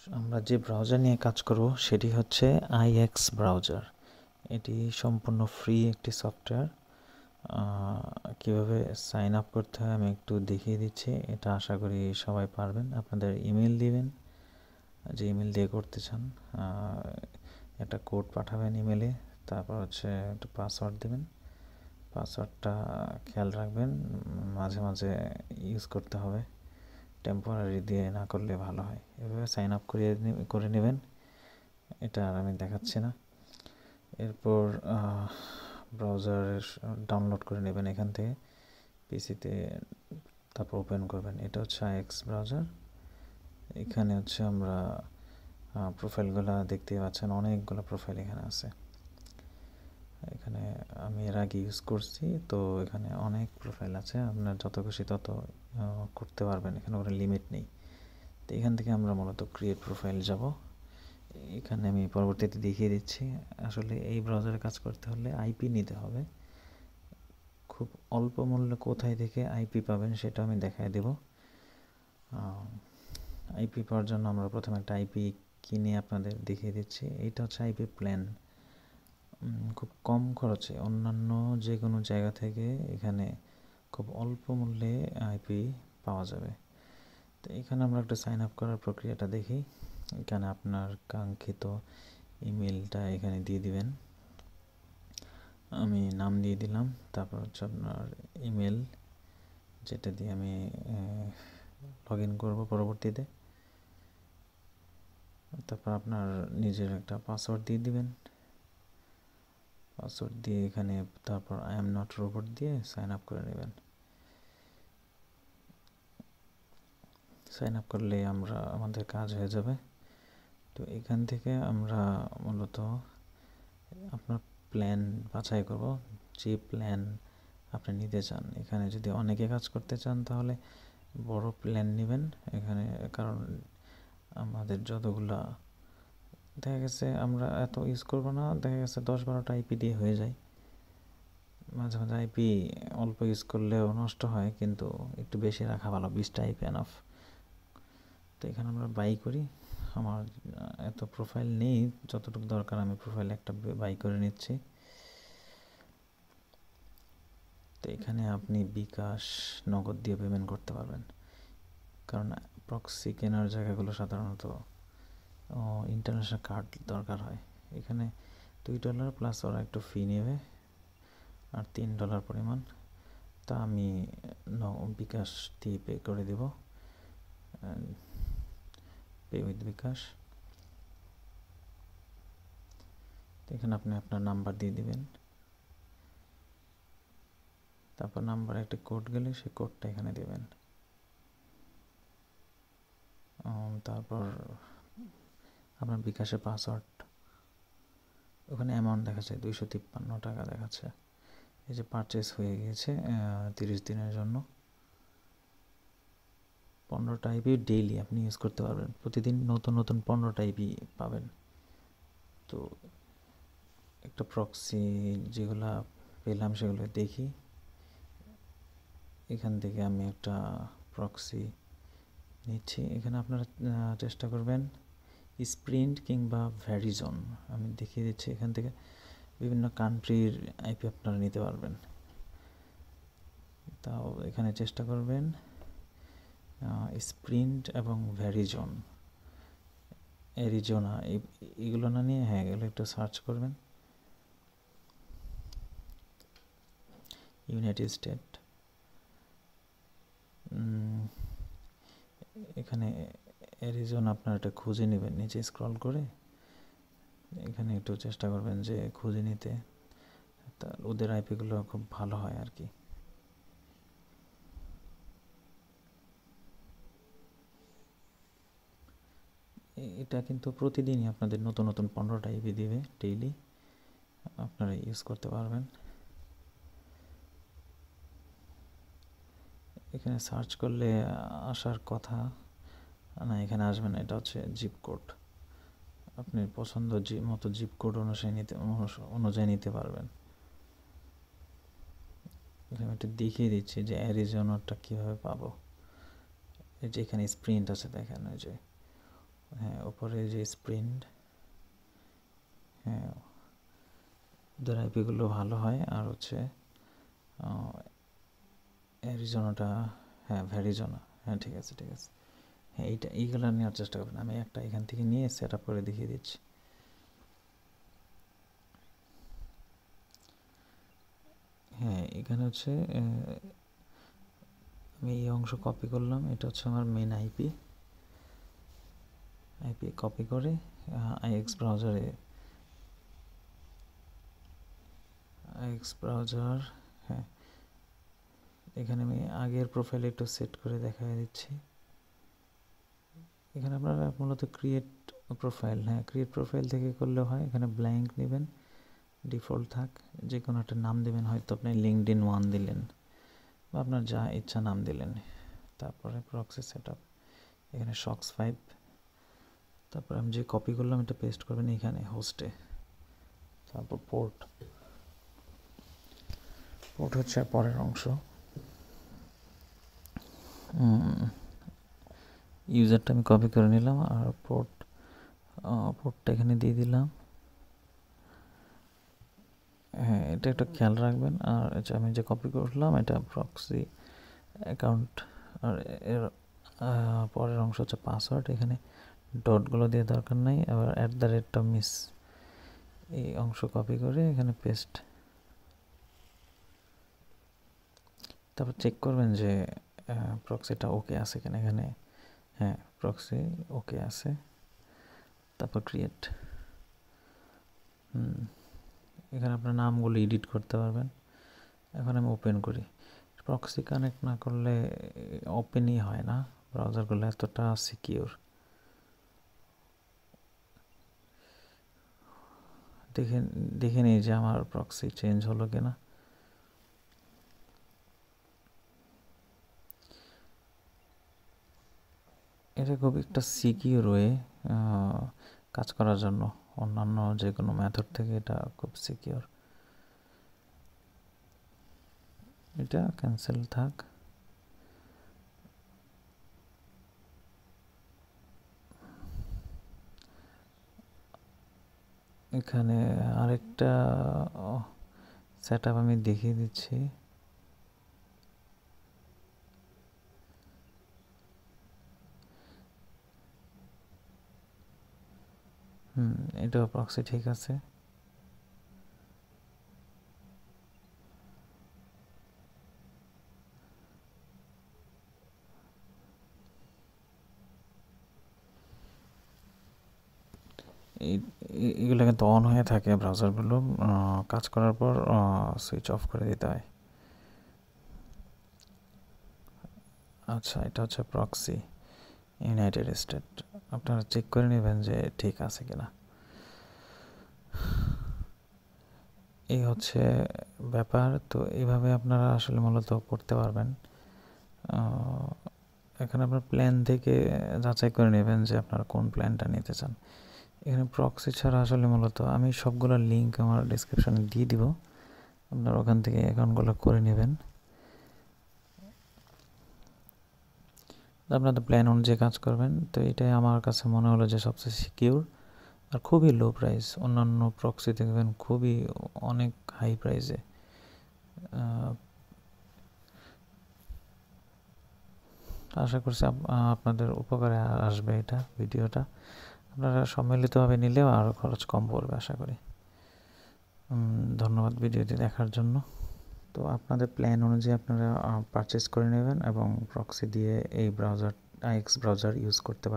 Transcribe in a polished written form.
আমরা যে ব্রাউজার নিয়ে কাজ করব সেটি হচ্ছে আইএক্স ব্রাউজার। এটি সম্পূর্ণ ফ্রি একটি সফটওয়্যার। কীভাবে সাইন আপ করতে হয় আমি একটু দেখিয়ে দিচ্ছি। এটা আশা করি সবাই পারবেন। আপনাদের ইমেল দিবেন, যে ইমেল দিয়ে করতে চান। একটা কোড পাঠাবেন ইমেলে, তারপর হচ্ছে একটা পাসওয়ার্ড দেবেন। পাসওয়ার্ডটা খেয়াল রাখবেন, মাঝে মাঝে ইউজ করতে হবে, টেম্পোরারি দিয়ে না করলে ভালো হয়। এভাবে সাইন আপ করে নেবেন। এটা আর আমি দেখাচ্ছি না। এরপর ব্রাউজার ডাউনলোড করে নেবেন এখান থেকে পিসিতে, তারপর ওপেন করবেন। এটা হচ্ছে আইএক্স ব্রাউজার। এখানে হচ্ছে আমরা প্রোফাইলগুলো দেখতেই পাচ্ছেন, অনেকগুলো প্রোফাইল এখানে আছে। এখানে আমি এর আগে ইউজ করছি, তো এখানে অনেক প্রোফাইল আছে। আপনার যত খুশি তত করতে পারবেন, এখানে কোনো লিমিট নেই। তো এখান থেকে আমরা মূলত ক্রিয়েট প্রোফাইল যাব। এখানে আমি পরবর্তীতে দেখিয়ে দিচ্ছি। আসলে এই ব্রাউজারে কাজ করতে হলে আইপি নিতে হবে। খুব অল্প মূল্যে কোথায় থেকে আইপি পাবেন সেটা আমি দেখায় দেব। আইপি পাওয়ার জন্য আমরা প্রথমে একটা আইপি কিনে আপনাদের দেখিয়ে দিচ্ছি। এইটা হচ্ছে আইপি প্ল্যান। খুব কম খরচে অন্যান্য যে কোনো জায়গা থেকে এখানে খুব অল্প মূল্যে আইপি পাওয়া যাবে। তো এখানে আমরা একটা সাইন আপ করার প্রক্রিয়াটা দেখি। এখানে আপনার কাঙ্ক্ষিত ইমেলটা এখানে দিয়ে দিবেন। আমি নাম দিয়ে দিলাম, তারপর হচ্ছে আপনার ইমেল, যেটা দিয়ে আমি লগ ইন করবো পরবর্তীতে। তারপর আপনার নিজের একটা পাসওয়ার্ড দিয়ে দিবেন। পাসওয়ার্ড দিয়ে এখানে তারপর আই এম নট রোবট দিয়ে সাইন আপ করে নেবেন। সাইন আপ করলে আমাদের কাজ হয়ে যাবে। তো এখান থেকে আমরা মূলত আপনার প্ল্যান বাছাই করব, যে প্ল্যান আপনি নিতে চান। এখানে যদি অনেকে কাজ করতে চান তাহলে বড় প্ল্যান নেবেন এখানে, কারণ আমাদের যতগুলা দেখা গেছে আমরা এত ইউজ করবো না, দেখা গেছে 10-12টা আইপি দিয়ে হয়ে যায়। মাঝে মাঝে আইপি অল্প ইউজ করলেও নষ্ট হয়, কিন্তু একটু বেশি রাখা ভালো, 20টা আইপি এনাফ। তো এখানে আমরা বাই করি। আমার এত প্রোফাইল নেই, যতটুকু দরকার আমি প্রোফাইল একটা বাই করে নিচ্ছি। তো এখানে আপনি বিকাশ, নগদ দিয়ে পেমেন্ট করতে পারবেন, কারণ প্রক্সি কেনার জায়গাগুলো সাধারণত ইন্টারন্যাশনাল কার্ড দরকার হয়। এখানে $2 প্লাস ওরা একটু ফি নেবে, আর $3 পরিমাণ। তা আমি বিকাশ দিয়ে পে করে দেব, পে উইথ বিকাশ। এখানে আপনি আপনার নাম্বার দিয়ে দিবেন, তারপর নাম্বারে একটা কোড গেলে সেই কোডটা এখানে দেবেন। তারপর আপনার বিকাশের পাসওয়ার্ড, ওখানে অ্যামাউন্ট দেখাচ্ছে $253 দেখাচ্ছে। এই যে পারচেস হয়ে গিয়েছে 30 দিনের জন্য। 15টা আইপি ডেইলি আপনি ইউজ করতে পারবেন, প্রতিদিন নতুন নতুন 15টা আইপি পাবেন। তো একটা প্রক্সি যেগুলা পেলাম সেগুলো দেখি। এখান থেকে আমি একটা প্রক্সি নিচ্ছি। এখানে আপনারা চেষ্টা করবেন স্প্রিন্ট কিংবা ভ্যারিজন, আমি দেখিয়ে দিচ্ছি। এখান থেকে বিভিন্ন কান্ট্রির আইপি আপনারা নিতে পারবেন। তাও এখানে চেষ্টা করবেন স্প্রিন্ট এবং ভ্যারিজন, অ্যারিজোনা, এগুলো না নিয়ে এগুলো একটু সার্চ করবেন। ইউনাইটেড স্টেট, এখানে অ্যারিজোনা আপনার এটা খুঁজে নেবেন, নিচে স্ক্রল করে এখানে একটু চেষ্টা করবেন যে খুঁজে নিতে। তা ওদের আইপিগুলো খুব ভালো হয় আর কি। এটা কিন্তু প্রতিদিনই আপনাদের নতুন নতুন 15টা আইপি দিবে ডেইলি, আপনারা ইউজ করতে পারবেন। এখানে সার্চ করলে আসার কথা না, এখানে আসবে না। এটা হচ্ছে জিপ কোড, আপনি পছন্দ মতো জিপ কোড অনুযায়ী নিতে পারবেন। আমি একটু দেখিয়ে দিচ্ছি যে অ্যারিজোনাটা কীভাবে পাবো। এই যে এখানে স্প্রিন্ট আছে দেখেন, ওই যে হ্যাঁ উপরে যে স্প্রিন্ট, হ্যাঁ ওদের আইপিগুলো ভালো হয়। আর হচ্ছে অ্যারিজোনাটা, হ্যাঁ ভ্যারিজোনা, হ্যাঁ ঠিক আছে ঠিক আছে। হ্যাঁ এইগুলো নেওয়ার চেষ্টা করবেন। আমি একটা এখান থেকে নিয়ে সেট আপ করে দেখিয়ে দিচ্ছি। হ্যাঁ এখানে হচ্ছে আমি এই অংশ কপি করলাম, এটা হচ্ছে আমার মেন আইপি কপি করে আইএক্স ব্রাউজার, হ্যাঁ এখানে আমি আগের প্রোফাইলে একটু সেট করে দেখা দিচ্ছি। এখানে আপনারা মূলত ক্রিয়েট প্রোফাইল, হ্যাঁ ক্রিয়েট প্রোফাইল থেকে করলেও হয়। এখানে ব্ল্যাঙ্ক নেবেন, ডিফল্ট থাক, যে কোনো একটা নাম দেবেন, হয়তো আপনি লিঙ্কডইন 1 দিলেন বা আপনার যা ইচ্ছা নাম দিলেন। তারপরে প্রক্সি সেট আপ, এখানে শক্স 5, তারপর আমি যে কপি করলাম এটা পেস্ট করবেন এখানে হোস্টে। তারপর পোর্ট হচ্ছে পরের অংশ। ইউজারটা আমি কপি করে নিলাম আর পোর্টটা এখানে দিয়ে দিলাম। হ্যাঁ এটা একটু খেয়াল রাখবেন। আর আমি যে কপি করলাম এটা প্রক্সি অ্যাকাউন্ট, আর এর পরের অংশ হচ্ছে পাসওয়ার্ড। এখানে ডটগুলো দিয়ে দরকার নাই, আবার @টা মিস, এই অংশ কপি করে এখানে পেস্ট। তারপর চেক করবেন যে প্রক্সিটা ওকে আছে কিনা। এখানে হ্যাঁ প্রক্সি ওকে আছে। তারপর ক্রিয়েট, এখানে আপনার নামগুলো এডিট করতে পারবেন। এখন আমি ওপেন করি। প্রক্সি কানেক্ট না করলে ওপেনই হয় না ব্রাউজারগুলো, এতটা সিকিউর। দেখে নিই যে আমার প্রক্সি চেঞ্জ হলো কিনা। এটা খুব একটা সিকিউর ওয়ে কাজ করার জন্য, অন্যান্য যে কোনো মেথড থেকে এটা খুব সিকিউর। এটা ক্যান্সেল থাক। এখানে আরেকটা সেট আপ আমি দেখিয়ে দিচ্ছি। এটা প্রক্সি ঠিক আছে। এগুলো কিন্তু অন হয়ে থাকে ব্রাউজারগুলো, কাজ করার পর সুইচ অফ করে দিতে হয়। আচ্ছা এটা হচ্ছে প্রক্সি ইউনাইটেড স্টেট, আপনারা চেক করে নেবেন যে ঠিক আছে কিনা। এই হচ্ছে ব্যাপার। তো এইভাবে আপনারা আসলে মূলত করতে পারবেন। এখানে আপনার প্ল্যান থেকে যাচাই করে নেবেন যে আপনারা কোন প্ল্যানটা নিতে চান। এখানে প্রক্সি ছাড়া আসলে মূলত আমি সবগুলো লিঙ্ক আমার ডিসক্রিপশনে দিয়ে দিব, আপনারা ওখান থেকে অ্যাকাউন্টগুলো করে নেবেন। আপনাদের প্ল্যান অনুযায়ী কাজ করবেন। তো এটাই আমার কাছে মনে হলো যে সবচেয়ে সিকিউর আর খুবই লো প্রাইস। অন্যান্য প্রক্সি দেখবেন খুবই অনেক হাই প্রাইসে। আশা করছি আপনাদের উপকারে আসবে এটা ভিডিওটা। আপনারা সম্মিলিতভাবে নিলেও আরও খরচ কম পড়বে আশা করি। ধন্যবাদ ভিডিওটি দেখার জন্য। তো আপনাদের প্ল্যান অনুযায়ী আপনারা পারচেস করে নেবেন এবং প্রক্সি দিয়ে এই আইএক্স ব্রাউজার ইউজ করতে পারেন।